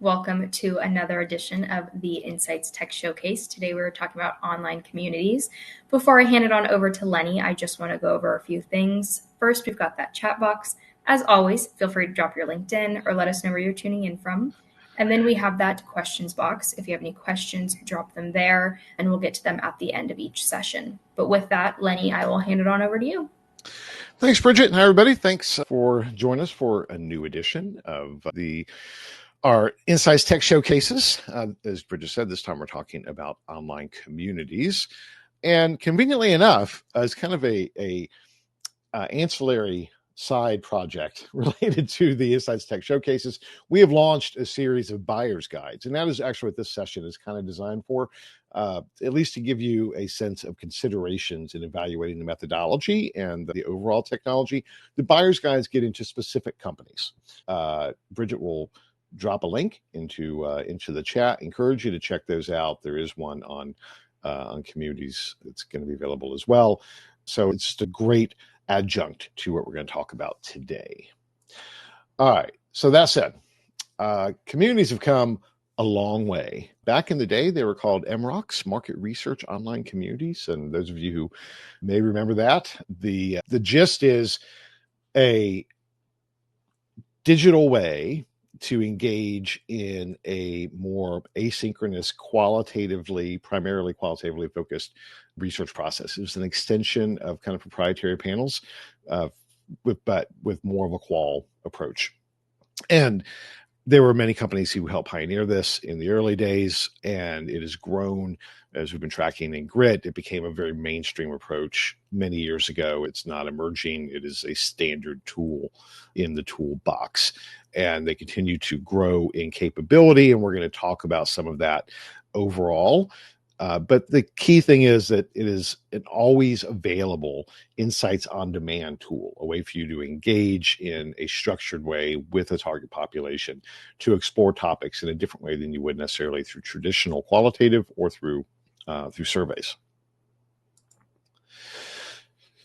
Welcome to another edition of the Insights Tech Showcase. Today we're talking about online communities. Before I hand it on over to Lenny, I just want to go over a few things. First, we've got that chat box. As always, feel free to drop your LinkedIn or let us know where you're tuning in from. And then we have that questions box. If you have any questions, drop them there, and we'll get to them at the end of each session. But with that, Lenny, I will hand it on over to you. Thanks, Bridget. Hi, everybody. Thanks for joining us for a new edition of our Insights Tech Showcases. As Bridget said, this time we're talking about online communities. And conveniently enough, as kind of a ancillary side project related to the Insights Tech Showcases, we have launched a series of buyer's guides. And that is actually what this session is kind of designed for, at least to give you a sense of considerations in evaluating the methodology and the overall technology. The buyer's guides get into specific companies. Bridget will drop a link into the chat. Encourage you to check those out. There is one on communities that's going to be available as well. So it's just a great adjunct to what we're going to talk about today. All right. So that said, communities have come a long way. Back in the day, they were called MROCs, Market Research Online Communities. And those of you who may remember that, the gist is a digital way to engage in a more asynchronous, primarily qualitatively focused research process. It was an extension of kind of proprietary panels, but with more of a qual approach. And there were many companies who helped pioneer this in the early days, and it has grown as we've been tracking in Grit. It became a very mainstream approach many years ago. It's not emerging. It is a standard tool in the toolbox, and they continue to grow in capability, and we're going to talk about some of that overall. But the key thing is that it is an always available insights on demand tool, a way for you to engage in a structured way with a target population to explore topics in a different way than you would necessarily through traditional qualitative or through surveys.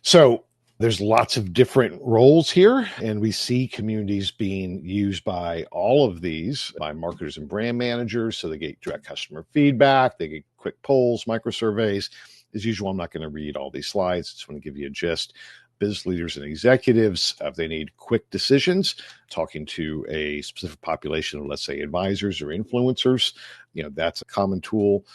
So there's lots of different roles here, and we see communities being used by all of these, by marketers and brand managers, so they get direct customer feedback, they get quick polls, micro surveys. As usual, I'm not going to read all these slides. I just want to give you a gist. Business leaders and executives, if they need quick decisions, talking to a specific population of, let's say, advisors or influencers, that's a common tool.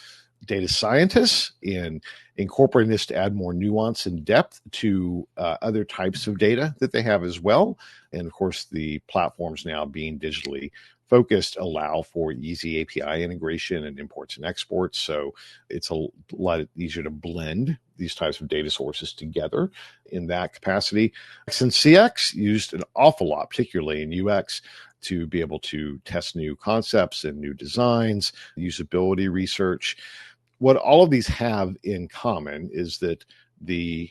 Data scientists in incorporating this to add more nuance and depth to other types of data that they have as well. And of course, the platforms now being digitally focused allow for easy API integration and imports and exports. So it's a lot easier to blend these types of data sources together in that capacity. Since CX used an awful lot, particularly in UX, to be able to test new concepts and new designs, usability research. What all of these have in common is that the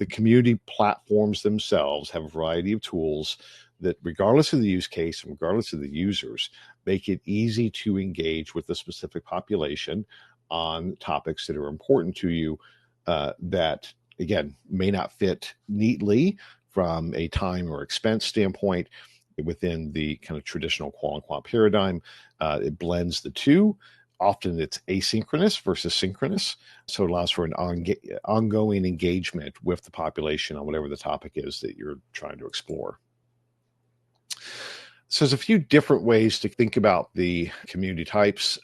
community platforms themselves have a variety of tools that, regardless of the use case and regardless of the users, make it easy to engage with a specific population on topics that are important to you that, again, may not fit neatly from a time or expense standpoint within the kind of traditional qual and quant paradigm. It blends the two. Often it's asynchronous versus synchronous, so it allows for an ongoing engagement with the population on whatever the topic is that you're trying to explore. So there's a few different ways to think about the community types.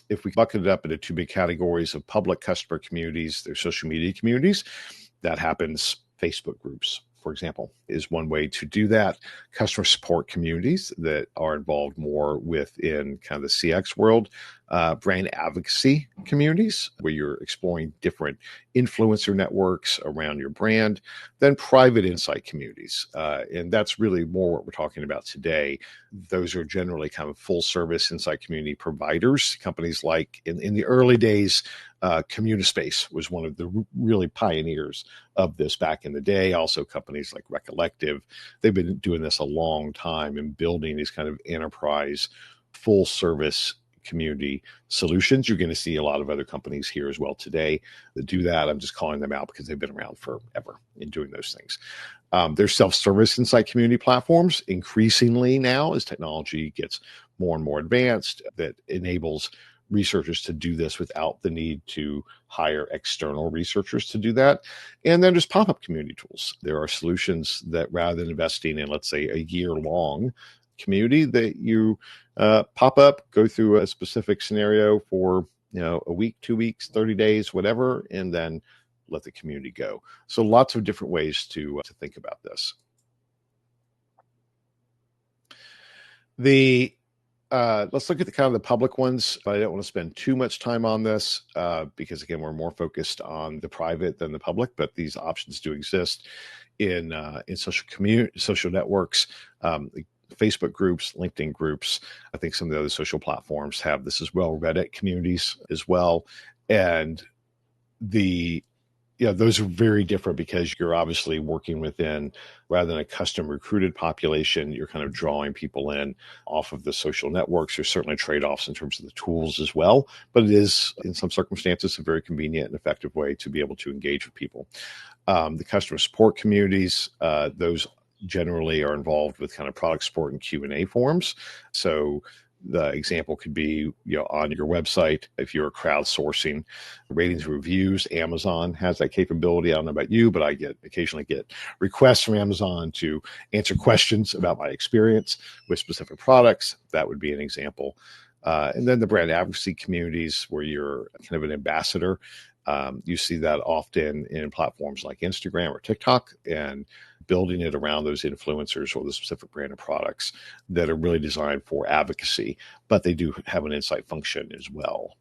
If we bucket it up into two big categories of public customer communities, there's social media communities. That happens, Facebook groups, for example, is one way to do that. Customer support communities that are involved more within kind of the CX world. Brand advocacy communities where you're exploring different influencer networks around your brand. Then private insight communities. And that's really more what we're talking about today. Those are generally kind of full service insight community providers. Companies like in the early days, Communispace was one of the really pioneers of this back in the day. Also companies like Recollective, they've been doing this a long time and building these kind of enterprise full service community solutions. You're going to see a lot of other companies here as well today that do that. I'm just calling them out because they've been around forever in doing those things. There's self-service insight community platforms increasingly now as technology gets more and more advanced that enables researchers to do this without the need to hire external researchers to do that. And then there's pop-up community tools. There are solutions that rather than investing in, let's say, a year-long community, that you pop up, go through a specific scenario for a week, 2 weeks, 30 days, whatever, and then let the community go. So lots of different ways to think about this. Let's look at the kind of the public ones. I don't want to spend too much time on this because, again, we're more focused on the private than the public, but these options do exist in social networks, Facebook groups, LinkedIn groups. I think some of the other social platforms have this as well, Reddit communities as well. And those are very different because you're obviously working within, rather than a custom recruited population, you're kind of drawing people in off of the social networks. There's certainly trade-offs in terms of the tools as well, but it is, in some circumstances, a very convenient and effective way to be able to engage with people. The customer support communities, those generally are involved with kind of product support and Q&A forums. So the example could be, on your website, if you're crowdsourcing ratings and reviews, Amazon has that capability. I don't know about you, but I occasionally get requests from Amazon to answer questions about my experience with specific products. That would be an example. And then the brand advocacy communities, where you're kind of an ambassador. You see that often in platforms like Instagram or TikTok, and building it around those influencers or the specific brand of products that are really designed for advocacy, but they do have an insight function as well.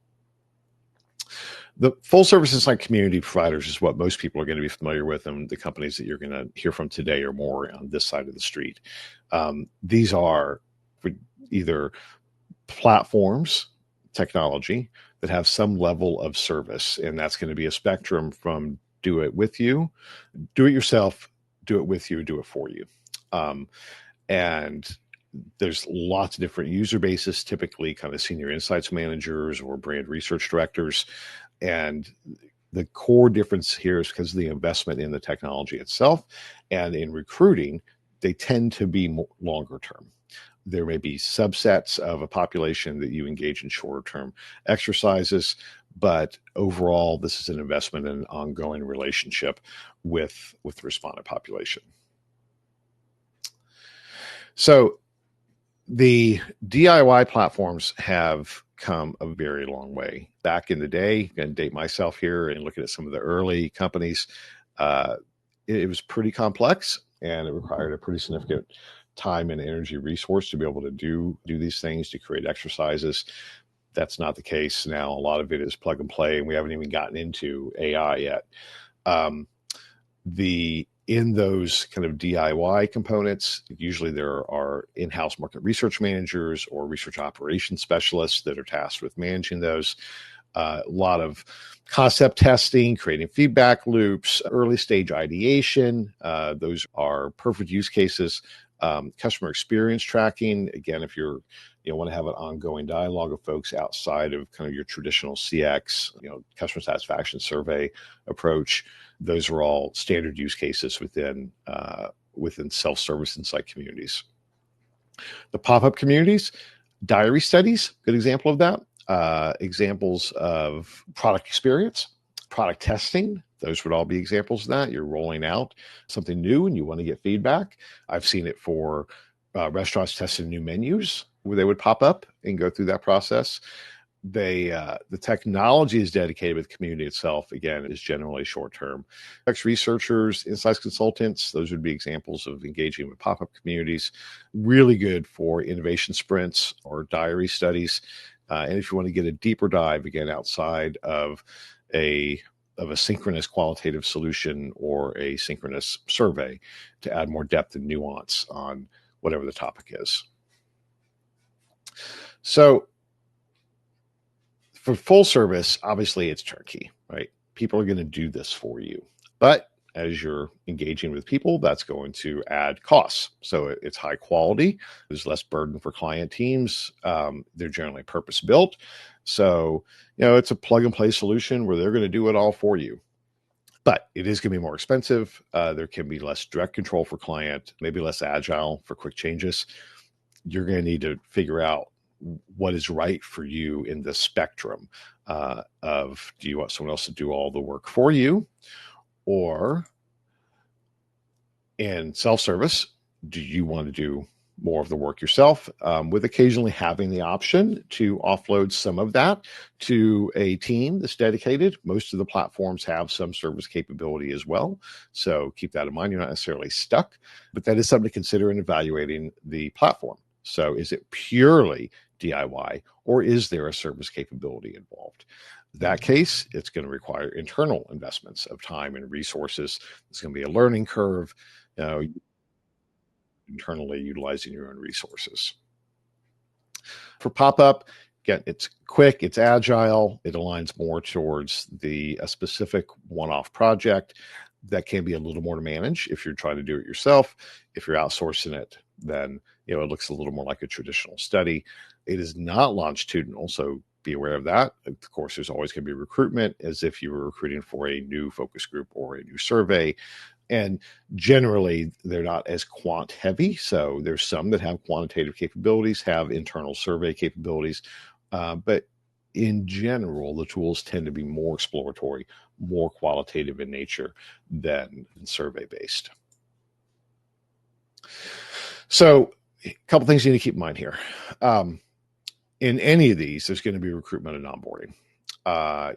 The full service insight community providers is what most people are going to be familiar with, and the companies that you're going to hear from today are more on this side of the street. These are either platforms, technology, that have some level of service, and that's going to be a spectrum from do it with you, do it yourself, do it with you, do it for you. And there's lots of different user bases, typically kind of senior insights managers or brand research directors. And the core difference here is because of the investment in the technology itself, and in recruiting, they tend to be longer term. There may be subsets of a population that you engage in shorter term exercises, but overall, this is an investment in an ongoing relationship with the respondent population. So the DIY platforms have come a very long way. Back in the day, I'm going to date myself here and looking at some of the early companies, it was pretty complex, and it required a pretty significant time and energy resource to be able to do these things, to create exercises. That's not the case now. A lot of it is plug and play, and we haven't even gotten into AI yet. In those kind of DIY components, usually there are in-house market research managers or research operations specialists that are tasked with managing those. A lot of concept testing, creating feedback loops, early stage ideation. Those are perfect use cases. Customer experience tracking. Again, if you want to have an ongoing dialogue of folks outside of kind of your traditional CX, customer satisfaction survey approach, those are all standard use cases within self-service insight communities. The pop-up communities, diary studies, good example of that. Examples of product experience, product testing, those would all be examples of that. You're rolling out something new and you want to get feedback. I've seen it for restaurants testing new menus where they would pop up and go through that process. The technology is dedicated, but the community itself, again, is generally short-term. Researchers, insights consultants, those would be examples of engaging with pop-up communities. Really good for innovation sprints or diary studies. And if you want to get a deeper dive, again, outside of a synchronous qualitative solution or a synchronous survey, to add more depth and nuance on whatever the topic is. So for full service, obviously it's turnkey, right? People are going to do this for you. But as you're engaging with people, that's going to add costs. So it's high quality. There's less burden for client teams. They're generally purpose built. So, it's a plug and play solution where they're going to do it all for you. But it is going to be more expensive. There can be less direct control for client, maybe less agile for quick changes. You're going to need to figure out what is right for you in the spectrum of, do you want someone else to do all the work for you, or in self-service, do you want to do more of the work yourself, with occasionally having the option to offload some of that to a team that's dedicated. Most of the platforms have some service capability as well, so keep that in mind. You're not necessarily stuck, but that is something to consider in evaluating the platform. So is it purely DIY, or is there a service capability involved? In that case, it's going to require internal investments of time and resources. It's going to be a learning curve, internally utilizing your own resources. For pop-up, again, it's quick, it's agile, it aligns more towards a specific one-off project that can be a little more to manage if you're trying to do it yourself. If you're outsourcing it, then it looks a little more like a traditional study. It is not longitudinal, so be aware of that. Of course, there's always going to be recruitment as if you were recruiting for a new focus group or a new survey. And generally, they're not as quant heavy. So there's some that have quantitative capabilities, have internal survey capabilities. But in general, the tools tend to be more exploratory, more qualitative in nature than survey based. So a couple things you need to keep in mind here. In any of these, there's going to be recruitment and onboarding.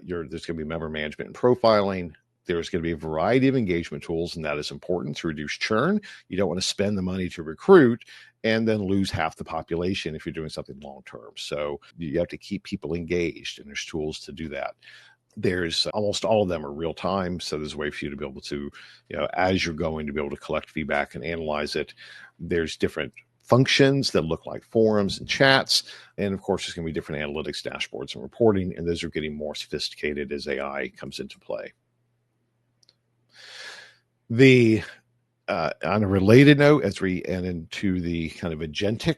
There's going to be member management and profiling. There's going to be a variety of engagement tools, and that is important to reduce churn. You don't want to spend the money to recruit and then lose half the population if you're doing something long term. So you have to keep people engaged, and there's tools to do that. There's almost all of them are real time. So there's a way for you to be able to, as you're going, to be able to collect feedback and analyze it. There's different functions that look like forums and chats. And of course, there's going to be different analytics dashboards and reporting. And those are getting more sophisticated as AI comes into play. On a related note, as we enter into the kind of agentic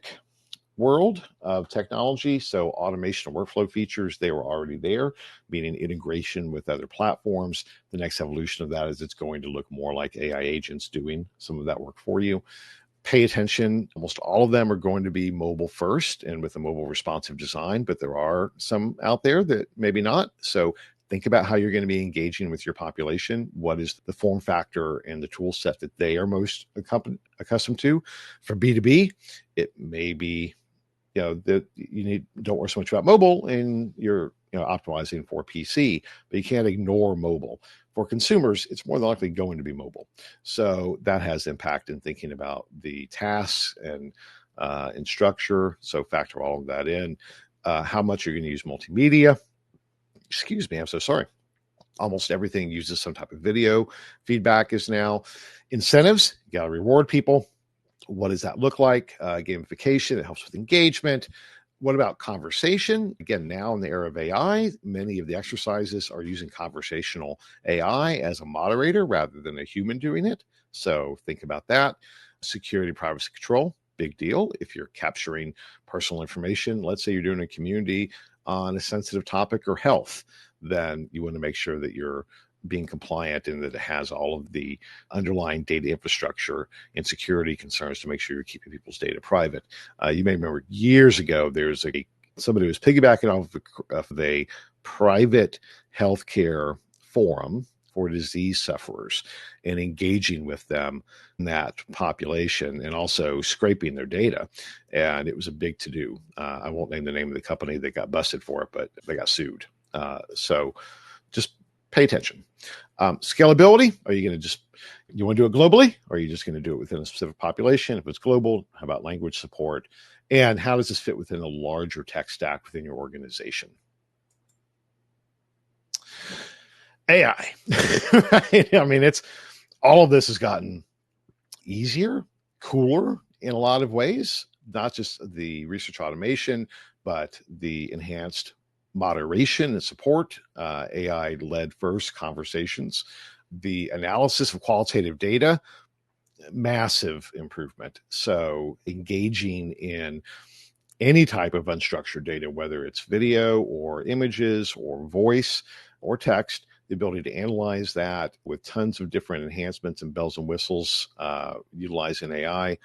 world of technology, so automation and workflow features, they were already there, meaning integration with other platforms. The next evolution of that is it's going to look more like AI agents doing some of that work for you. Pay attention. Almost all of them are going to be mobile first and with a mobile responsive design, but there are some out there that maybe not. So think about how you're going to be engaging with your population. What is the form factor and the tool set that they are most accustomed to? For B2B, it may be, that don't worry so much about mobile and you're optimizing for PC, but you can't ignore mobile. For consumers, it's more than likely going to be mobile. So that has impact in thinking about the tasks and in structure. So factor all of that in. How much you're going to use multimedia. Excuse me, I'm so sorry. Almost everything uses some type of video. Feedback is now incentives. You got to reward people. What does that look like? Gamification, it helps with engagement. What about conversation? Again, now in the era of AI, many of the exercises are using conversational AI as a moderator rather than a human doing it. So think about that. Security, privacy control, big deal. If you're capturing personal information, let's say you're doing a community on a sensitive topic or health, then you want to make sure that you're being compliant and that it has all of the underlying data infrastructure and security concerns to make sure you're keeping people's data private. You may remember years ago, there's somebody who was piggybacking off of a private healthcare forum for disease sufferers and engaging with them in that population and also scraping their data. And it was a big to-do. I won't name the name of the company that got busted for it, but they got sued. So just pay attention. Scalability, are you going to you want to do it globally, or are you just going to do it within a specific population? If it's global, how about language support? And how does this fit within a larger tech stack within your organization? AI. I mean, it's all of this has gotten easier, cooler in a lot of ways, not just the research automation, but the enhanced moderation and support, AI-led first conversations, the analysis of qualitative data, massive improvement. So engaging in any type of unstructured data, whether it's video or images or voice or text, the ability to analyze that with tons of different enhancements and bells and whistles, utilizing AI,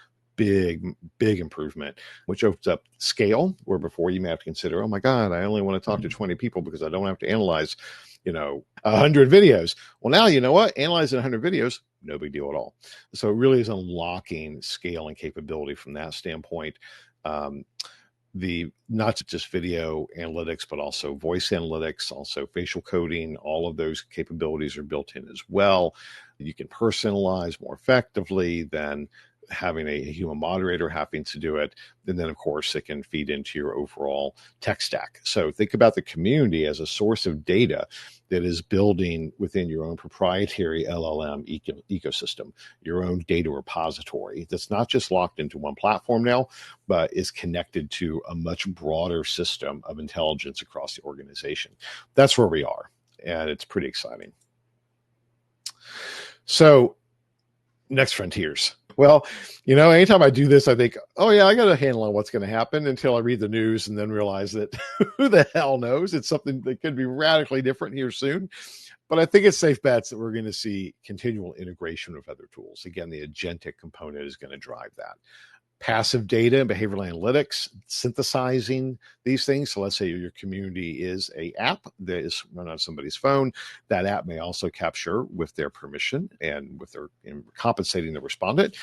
big improvement, which opens up scale, where before you may have to consider, oh my God, I only want to talk to 20 people because I don't have to analyze 100 videos. Well, now, you know what? Analyzing 100 videos, no big deal at all. So it really is unlocking scale and capability from that standpoint. The not just video analytics, but also voice analytics, also facial coding, all of those capabilities are built in as well. You can personalize more effectively than having a human moderator having to do it. And then, of course, it can feed into your overall tech stack. So think about the community as a source of data that is building within your own proprietary LLM ecosystem, your own data repository that's not just locked into one platform now, but is connected to a much broader system of intelligence across the organization. That's where we are, and it's pretty exciting. So, next frontiers. Well, anytime I do this, I think, oh yeah, I got a handle on what's going to happen, until I read the news and then realize that who the hell knows? It's something that could be radically different here soon. But I think it's safe bets that we're going to see continual integration with other tools. Again, the agentic component is going to drive that. Passive data and behavioral analytics, synthesizing these things. So let's say your community is an app that is run on somebody's phone. That app may also capture, with their permission and with their compensating the respondent,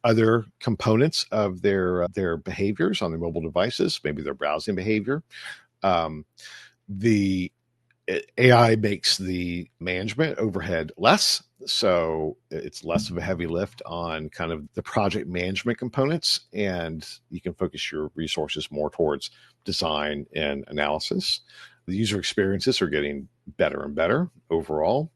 other components of their behaviors on their mobile devices, maybe their browsing behavior. The AI makes the management overhead less, so it's less of a heavy lift on kind of the project management components, and you can focus your resources more towards design and analysis. The user experiences are getting better and better overall.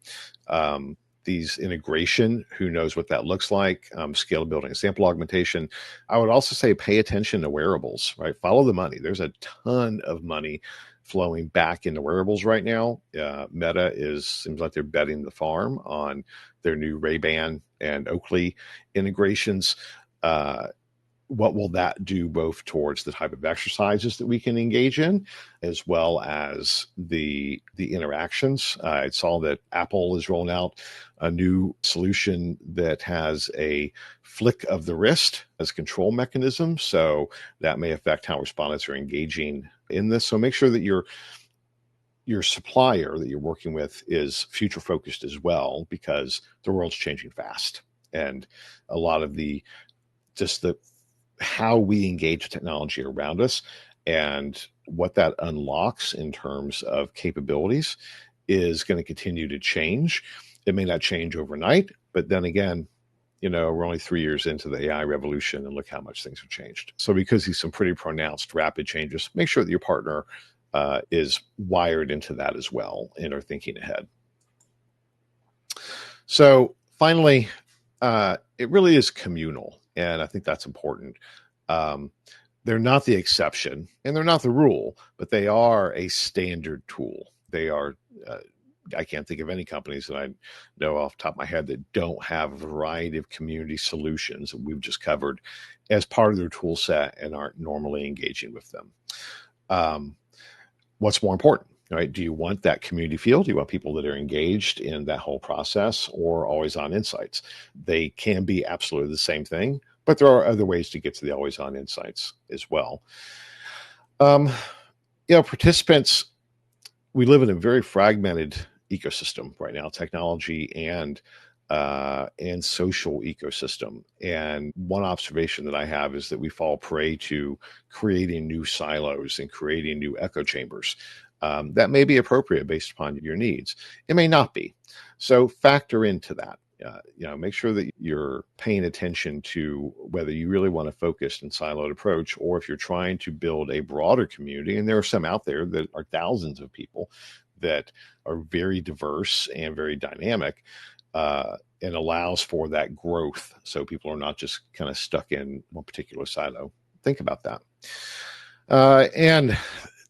These integration, who knows what that looks like, scalability and sample augmentation. I would also say pay attention to wearables, right? Follow the money. There's a ton of money flowing back into wearables right now. Meta seems like they're betting the farm on their new Ray-Ban and Oakley integrations. What will that do both towards the type of exercises that we can engage in, as well as the interactions? I saw that Apple is rolling out a new solution that has a flick of the wrist as a control mechanism. So that may affect how respondents are engaging in this. So make sure that your supplier that you're working with is future focused as well, because the world's changing fast. And a lot of how we engage technology around us and what that unlocks in terms of capabilities is going to continue to change. It may not change overnight, but then again, we're only 3 years into the AI revolution, and look how much things have changed. So because these some pretty pronounced rapid changes, make sure that your partner is wired into that as well and are thinking ahead. So finally, it really is communal. And I think that's important. They're not the exception and they're not the rule, but they are a standard tool. They are, I can't think of any companies that I know off the top of my head that don't have a variety of community solutions that we've just covered as part of their tool set and aren't normally engaging with them. What's more important? Right? Do you want that community feel? Do you want people that are engaged in that whole process, or always on insights? They can be absolutely the same thing, but there are other ways to get to the always on insights as well. Participants, we live in a very fragmented ecosystem right now, technology and social ecosystem. And one observation that I have is that we fall prey to creating new silos and creating new echo chambers. That may be appropriate based upon your needs. It may not be. So factor into that. Make sure that you're paying attention to whether you really want a focused and siloed approach, or if you're trying to build a broader community. And there are some out there that are thousands of people that are very diverse and very dynamic, and allows for that growth. So people are not just kind of stuck in one particular silo. Think about that. And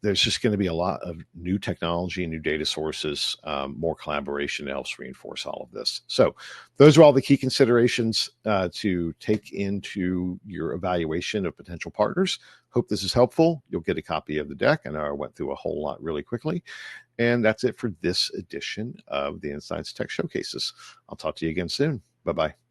there's just going to be a lot of new technology, new data sources, more collaboration that helps reinforce all of this. So those are all the key considerations to take into your evaluation of potential partners. Hope this is helpful. You'll get a copy of the deck. I know I went through a whole lot really quickly. And that's it for this edition of the Insights Tech Showcases. I'll talk to you again soon. Bye-bye.